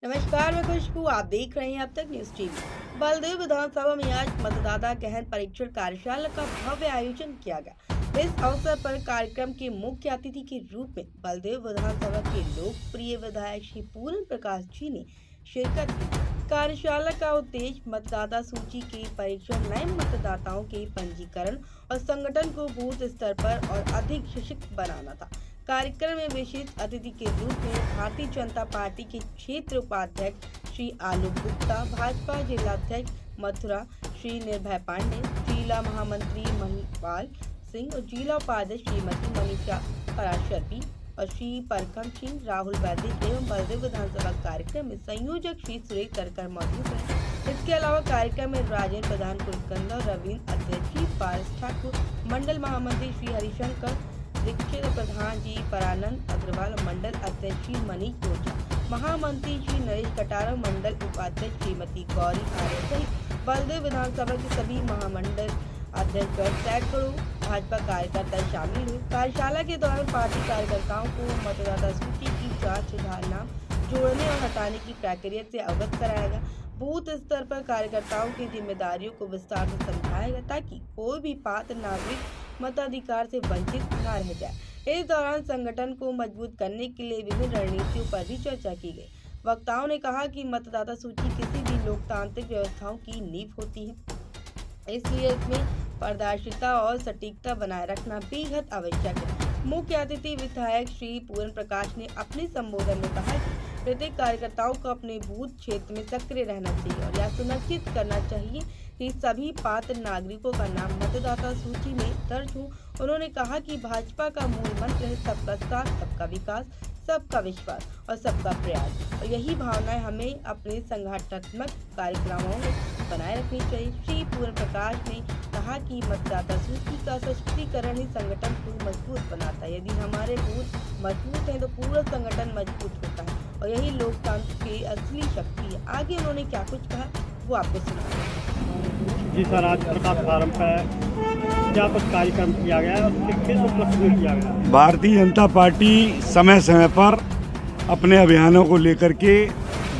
नमस्कार, मैं खुशबू। आप देख रहे हैं अब तक न्यूज टीवी। बलदेव विधानसभा में आज मतदाता गहन परीक्षण कार्यशाला का भव्य आयोजन किया गया। इस अवसर पर कार्यक्रम के मुख्य अतिथि के रूप में बलदेव विधानसभा के लोकप्रिय विधायक श्री पूरन प्रकाश जी ने शिरकत की। कार्यशाला का उद्देश्य मतदाता सूची के परीक्षण, नए मतदाताओं के पंजीकरण और संगठन को बूथ स्तर पर और अधिक सशक्त बनाना था। कार्यक्रम में विशिष्ट अतिथि के रूप में भारतीय जनता पार्टी के क्षेत्र उपाध्यक्ष श्री आलोक गुप्ता, भाजपा जिलाध्यक्ष मथुरा श्री निर्भय पांडे, जिला महामंत्री मणिपाल सिंह और जिला उपाध्यक्ष श्रीमती मनीषा पराशरपी और श्री परकम सिंह, राहुल वैदिक एवं बलदेव विधानसभा कार्यक्रम में संयोजक श्री सुरेश तरकर मौजूद रहे। इसके अलावा कार्यक्रम में राजेंद्र प्रधान कुलकंद, रविंद्र अध्यक्ष श्री पारस ठाकुर, मंडल महामंत्री श्री हरिशंकर दीक्षित, प्रधान जी परानंद अग्रवाल, मंडल अध्यक्ष श्री मनीष ओझा, महामंत्री श्री नरेश कटारा, मंडल उपाध्यक्ष श्रीमती गौरी आर्य सहित बलदेव विधानसभा के सभी महामंडल अध्यक्ष और सैकड़ों भाजपा कार्यकर्ता शामिल हुए। कार्यशाला के दौरान पार्टी कार्यकर्ताओं को मतदाता सूची की जांच, सुधार, नाम जोड़ने और हटाने की प्रक्रिया से अवगत कराया गया। बूथ स्तर पर कार्यकर्ताओं की जिम्मेदारियों को विस्तार से समझाया गया ताकि कोई भी पात्र नागरिक मताधिकार से वंचित न रह जाए। इस दौरान संगठन को मजबूत करने के लिए विभिन्न रणनीतियों पर भी चर्चा की गई। वक्ताओं ने कहा कि मतदाता सूची किसी भी लोकतांत्रिक व्यवस्थाओं की नींव होती है, इसलिए इसमें पारदर्शिता और सटीकता बनाए रखना बेहद आवश्यक है। मुख्य अतिथि विधायक श्री पूरन प्रकाश ने अपने संबोधन में कहा कि प्रत्येक कार्यकर्ताओं को अपने बूथ क्षेत्र में सक्रिय रहना चाहिए और यह सुनिश्चित करना चाहिए कि सभी पात्र नागरिकों का नाम मतदाता सूची में दर्ज हो। उन्होंने कहा कि भाजपा का मूल मंत्र है सबका साथ, सबका विकास, सबका विश्वास और सबका प्रयास, और यही भावनाएं हमें अपने संगठनात्मक कार्यक्रमों में बनाए रखनी चाहिए। श्री पूरन प्रकाश ने कहा कि मतदाता सूची का सशक्तिकरण ही संगठन को मजबूत बनाता है। यदि हमारे बूथ मजबूत हैं तो पूरा संगठन मजबूत होता है और यही लोकतंत्र की असली शक्ति है। आगे उन्होंने क्या कुछ कहा वो आपको सुना। जी सर, आज प्रकाश प्रारंभ पर क्या कुछ कार्यक्रम किया गया और किस उपलक्ष्य में किया गया? भारतीय जनता पार्टी समय समय पर अपने अभियानों को लेकर के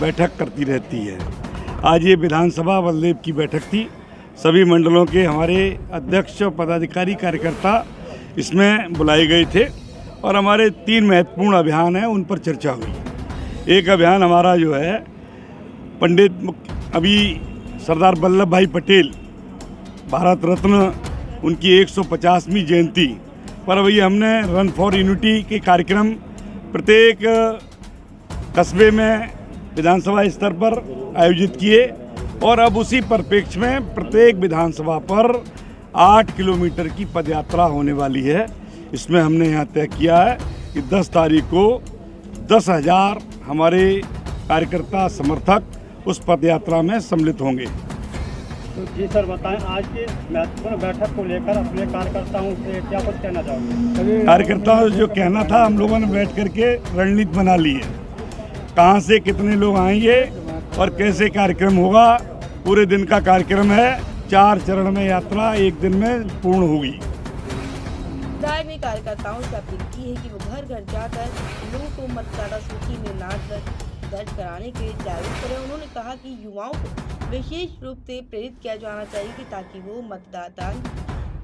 बैठक करती रहती है। आज ये विधानसभा बलदेव की बैठक थी। सभी मंडलों के हमारे अध्यक्ष, पदाधिकारी, कार्यकर्ता इसमें बुलाए गए थे और हमारे 3 महत्वपूर्ण अभियान हैं, उन पर चर्चा हुई। एक अभियान हमारा जो है अभी सरदार वल्लभ भाई पटेल भारत रत्न उनकी 150वीं जयंती पर अभी हमने रन फॉर यूनिटी के कार्यक्रम प्रत्येक कस्बे में विधानसभा स्तर पर आयोजित किए और अब उसी परिप्रेक्ष्य में प्रत्येक विधानसभा पर 8 किलोमीटर की पदयात्रा होने वाली है। इसमें हमने यहाँ तय किया है कि 10 तारीख को 10,000 हमारे कार्यकर्ता समर्थक उस पदयात्रा में सम्मिलित होंगे। तो जी सर, बताएं आज की महत्वपूर्ण बैठक को लेकर अपने कार्यकर्ताओं से क्या कुछ कहना चाहोगे? कार्यकर्ताओं जो कहना था, हम लोगों ने बैठ करके रणनीति बना ली है, कहाँ से कितने लोग आएंगे और कैसे कार्यक्रम होगा। पूरे दिन का कार्यक्रम है, 4 चरण में यात्रा 1 दिन में पूर्ण होगी। विधायक ने कार्यकर्ताओं से अपील की है कि वो घर घर जाकर लोगों को मतदाता सूची में नाम दर्ज कराने के लिए जागरूक करें। उन्होंने कहा कि युवाओं को विशेष रूप से प्रेरित किया जाना चाहिए ताकि वो मतदान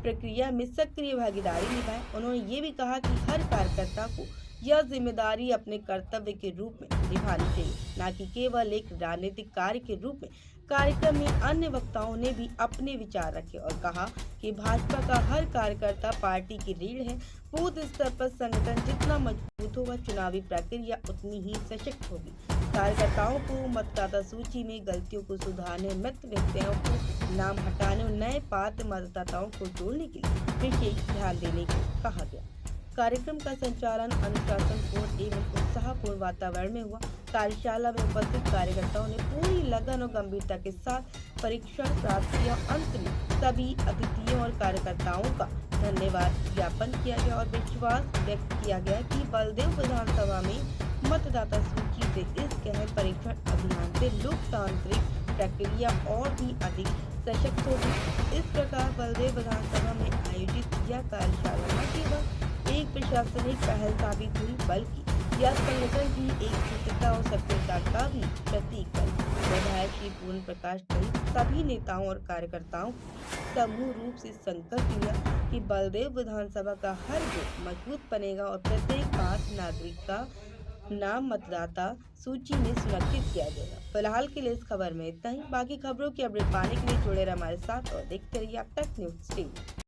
प्रक्रिया में सक्रिय भागीदारी निभाएं। उन्होंने ये भी कहा कि हर कार्यकर्ता को यह जिम्मेदारी अपने कर्तव्य के रूप में निभानी चाहिए, न कि केवल एक राजनीतिक कार्य के रूप में। कार्यक्रम में अन्य वक्ताओं ने भी अपने विचार रखे और कहा कि भाजपा का हर कार्यकर्ता पार्टी की रीढ़ है। बूथ स्तर पर संगठन जितना मजबूत होगा, चुनावी प्रक्रिया उतनी ही सशक्त होगी। कार्यकर्ताओं को मतदाता सूची में गलतियों को सुधारने, मृत व्यक्तियों को नाम हटाने और नए पात्र मतदाताओं को जोड़ने के लिए विशेष ध्यान देने को कहा गया। कार्यक्रम का संचालन अनुशासनपूर्ण एवं उत्साहपूर्ण वातावरण में हुआ। कार्यशाला में उपस्थित कार्यकर्ताओं ने पूरी लगन और गंभीरता के साथ परीक्षण प्राप्त किया। अंत में सभी अतिथियों और कार्यकर्ताओं का धन्यवाद ज्ञापन किया गया और विश्वास व्यक्त किया गया कि बलदेव विधानसभा में मतदाता सूची से इस गहन परीक्षण अभियान से लोकतांत्रिक प्रक्रिया और भी अधिक सशक्त होगी। इस प्रकार बलदेव विधानसभा में आयोजित यह कार्यशाला न केवल एक प्रशासनिक पहल साबित हुई, बल्कि यह संगठन की एकजुटता और सक्रियता का भी प्रतीक है। विधायक श्री पूर्ण प्रकाश सहित सभी नेताओं और कार्यकर्ताओं समूह रूप से संकल्प लिया कि बलदेव विधानसभा का हर बूथ मजबूत बनेगा और प्रत्येक पात्र नागरिक का नाम मतदाता सूची में सुरक्षित किया जाएगा। फिलहाल के लिए इस खबर में इतना ही। बाकी खबरों की अपडेट पाने के लिए जुड़े रहे हमारे साथ और देखते रहिए अब तक न्यूज़ टीवी।